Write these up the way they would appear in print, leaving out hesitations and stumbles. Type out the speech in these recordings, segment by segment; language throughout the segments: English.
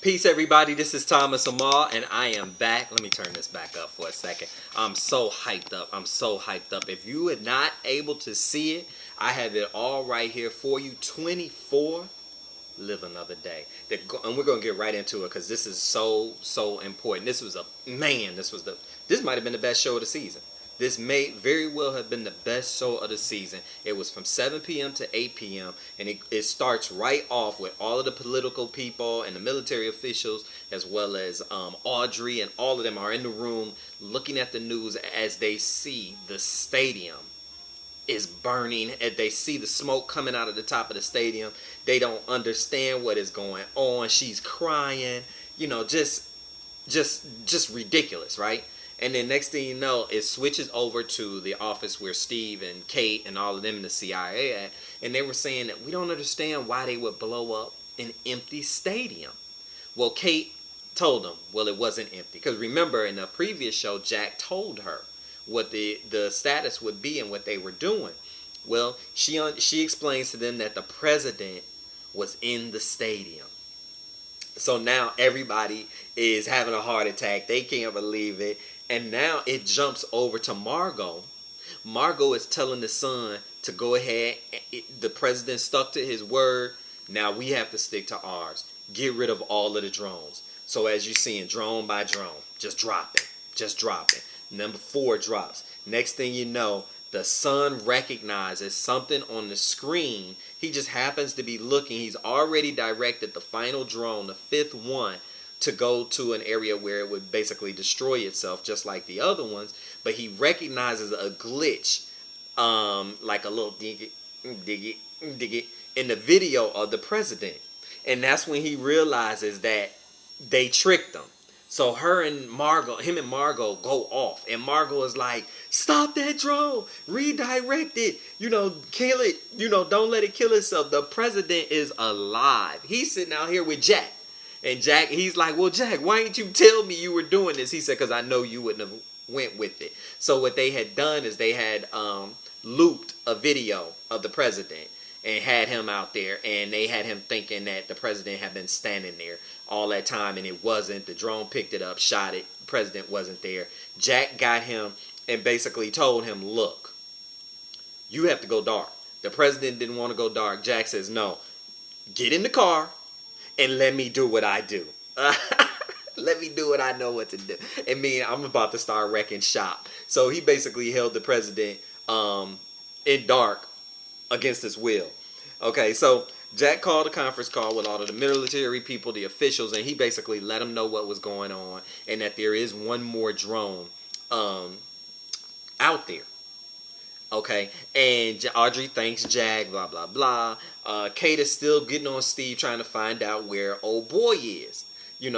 Peace, everybody. This is Thomas Amal, and I am back. Let me turn this back up for a second. I'm so hyped up. I'm so hyped up. If you are not able to see it, I have it all right here for you. 24. Live another day. And we're gonna get right into it because this is so important. This was a man. This might have been the best show of the season. This may very well have been the best show of the season. It was from 7 p.m. to 8 p.m. and it starts right off with all of the political people and the military officials, as well as Audrey, and all of them are in the room looking at the news as they see the stadium is burning, and they see the smoke coming out of the top of the stadium. They don't understand what is going on. She's crying, just ridiculous, right? And then next thing you know, it switches over to the office where Steve and Kate and all of them in the CIA at, and they were saying that we don't understand why they would blow up an empty stadium. Well, Kate told them, well, it wasn't empty, because remember in the previous show, Jack told her what the status would be and what they were doing. Well, she explains to them that the president was in the stadium. So now everybody is having a heart attack. They can't believe it. And now it jumps over to Margot. Margot is telling the son to go ahead. The president stuck to his word. Now we have to stick to ours. Get rid of all of the drones. So as you're seeing, drone by drone, just drop it. Just drop it. Number 4 drops. Next thing you know, the son recognizes something on the screen. He just happens to be looking. He's already directed the final drone, the 5th one, to go to an area where it would basically destroy itself, just like the other ones. But he recognizes a glitch, like a little dig it, in the video of the president. And that's when he realizes that they tricked him. So him and Margot go off, and Margot is like, "Stop that drone! Redirect it! Kill it! Don't let it kill itself." The president is alive. He's sitting out here with Jack, and Jack, he's like, "Well, Jack, why didn't you tell me you were doing this?" He said, "Because I know you wouldn't have went with it." So what they had done is they had looped a video of the president and had him out there, and they had him thinking that the president had been standing there all that time, and it wasn't. The drone picked it up, shot it. The president wasn't there. Jack got him and basically told him, "Look, you have to go dark." The president didn't want to go dark. Jack says, "No, get in the car and let me do what I do." Let me do what I know what to do. I'm about to start wrecking shop. So he basically held the president in dark against his will. Okay, so Jack called a conference call with all of the military people, the officials, and he basically let them know what was going on and that there is one more drone out there. Okay, and Audrey thanks Jack, blah, blah, blah. Kate is still getting on Steve trying to find out where old boy is,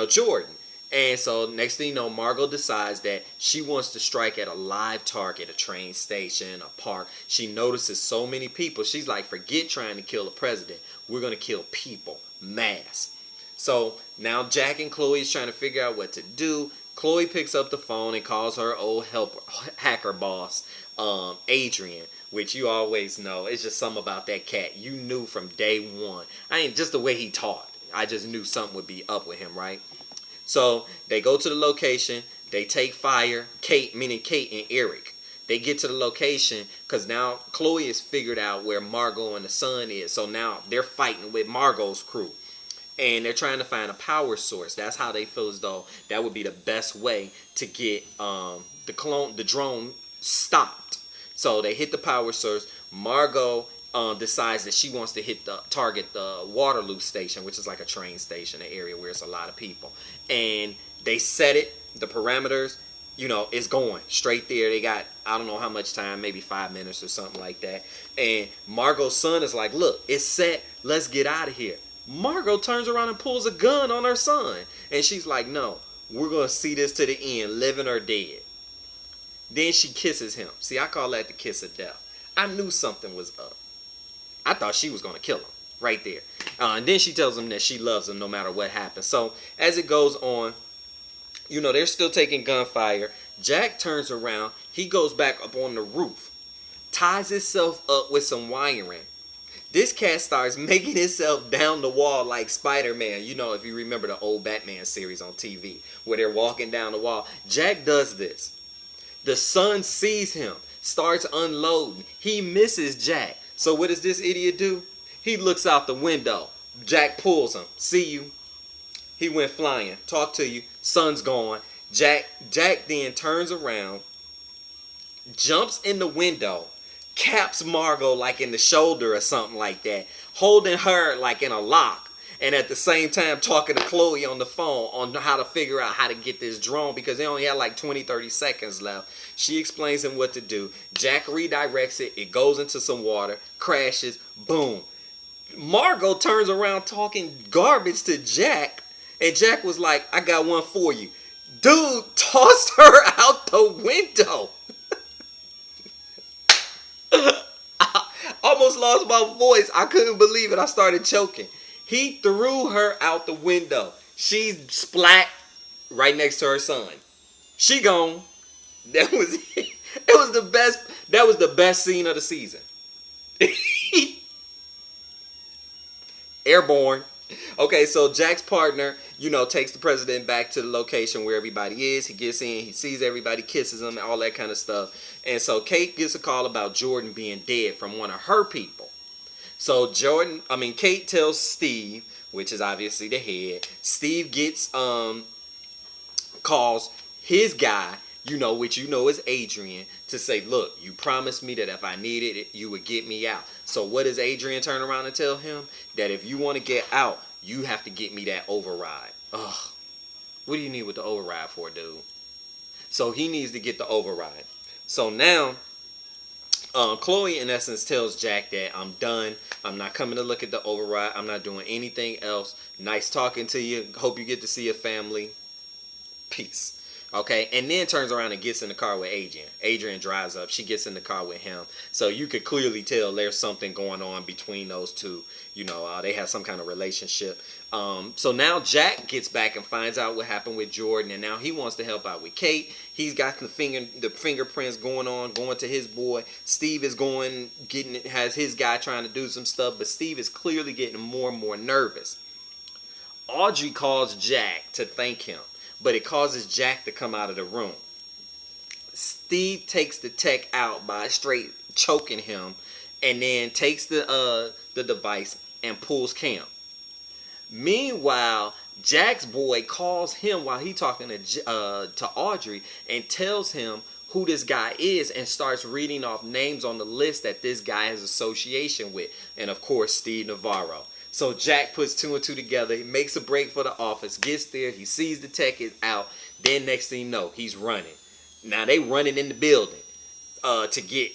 Jordan. And so next thing you know, Margot decides that she wants to strike at a live target, a train station, a park. She notices so many people. She's like, forget trying to kill the president. We're going to kill people, mass. So now Jack and Chloe is trying to figure out what to do. Chloe picks up the phone and calls her old hacker boss, Adrian, which you always know. It's just something about that cat. You knew from day one. Just the way he talked. I just knew something would be up with him, right? So they go to the location. They take fire. Kate, meaning Kate and Eric. They get to the location because now Chloe has figured out where Margot and the son is. So now they're fighting with Margot's crew. And they're trying to find a power source. That's how they feel as though that would be the best way to get the drone stopped. So they hit the power source. Margot decides that she wants to target the Waterloo station, which is like a train station, an area where it's a lot of people. And they set it, the parameters, it's going straight there. They got, I don't know how much time, maybe 5 minutes or something like that. And Margot's son is like, "Look, it's set. Let's get out of here." Margot turns around and pulls a gun on her son. And she's like, "No, we're going to see this to the end, living or dead." Then she kisses him. See, I call that the kiss of death. I knew something was up. I thought she was going to kill him right there. And then she tells him that she loves him no matter what happens. So as it goes on, they're still taking gunfire. Jack turns around. He goes back up on the roof, ties himself up with some wiring, This cat starts making himself down the wall like Spider-Man. You know, if you remember the old Batman series on TV where they're walking down the wall. Jack does this. The son sees him, starts unloading. He misses Jack. So what does this idiot do? He looks out the window. Jack pulls him. See you. He went flying. Talk to you. Son's gone. Jack then turns around, jumps in the window, caps Margot like in the shoulder or something like that, holding her like in a lock, and at the same time talking to Chloe on the phone on how to figure out how to get this drone because they only had like 20-30 seconds left. She explains him what to do. Jack redirects it. It goes into some water, crashes, boom. Margot turns around talking garbage to Jack, and Jack was like, I got one for you. Dude tossed her out the window. I almost lost my voice. I couldn't believe it. I started choking. He threw her out the window. She's splat right next to her son. She gone. That was it. It was the best. That was the best scene of the season. Airborne. Okay, so Jack's partner, takes the president back to the location where everybody is. He gets in, he sees everybody, kisses them, all that kind of stuff. And so Kate gets a call about Jordan being dead from one of her people. So Kate tells Steve, which is obviously the head. Steve calls his guy, which is Adrian, to say, look, you promised me that if I needed it, you would get me out. So what does Adrian turn around and tell him? That if you want to get out, you have to get me that override. Ugh. What do you need with the override for, dude? So he needs to get the override. So now, Chloe, in essence, tells Jack that I'm done. I'm not coming to look at the override. I'm not doing anything else. Nice talking to you. Hope you get to see your family. Peace. Okay, and then turns around and gets in the car with Adrian. Adrian drives up. She gets in the car with him. So you could clearly tell there's something going on between those two. They have some kind of relationship. So now Jack gets back and finds out what happened with Jordan, and now he wants to help out with Kate. He's got the fingerprints going to his boy. Steve is has his guy trying to do some stuff, but Steve is clearly getting more and more nervous. Audrey calls Jack to thank him, but it causes Jack to come out of the room. Steve takes the tech out by straight choking him, and then takes the device and pulls Cam. Meanwhile, Jack's boy calls him while he's talking to Audrey and tells him who this guy is and starts reading off names on the list that this guy has association with. And of course, Steve Navarro. So Jack puts two and two together. He makes a break for the office, gets there. He sees the tech is out. Then next thing you know, he's running. Now they running in the building to get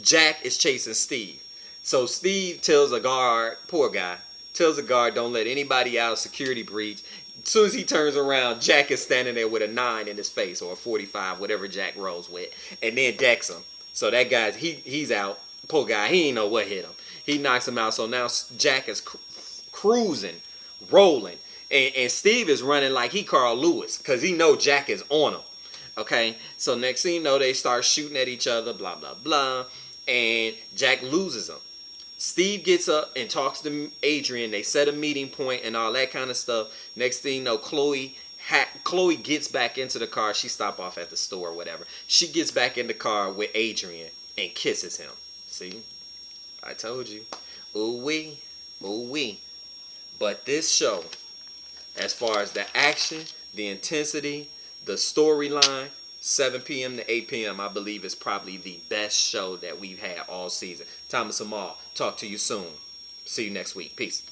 Jack is chasing Steve. So Steve tells a guard, poor guy, tells the guard don't let anybody out of security breach. As soon as he turns around, Jack is standing there with a 9 in his face, or a 45, whatever Jack rolls with, and then decks him. So that guy, he's out. Poor guy, he ain't know what hit him. He knocks him out. So now Jack is cruising, rolling, and Steve is running like he Carl Lewis because he know Jack is on him. Okay, so next thing you know, they start shooting at each other, blah blah blah, and Jack loses him. Steve gets up and talks to Adrian. They set a meeting point and all that kind of stuff. Next thing you know, Chloe gets back into the car. She stopped off at the store or whatever. She gets back in the car with Adrian and kisses him. See? I told you. Ooh wee. Ooh wee. But this show, as far as the action, the intensity, the storyline, 7 p.m. to 8 p.m. I believe is probably the best show that we've had all season. Thomas Amal, talk to you soon. See you next week. Peace.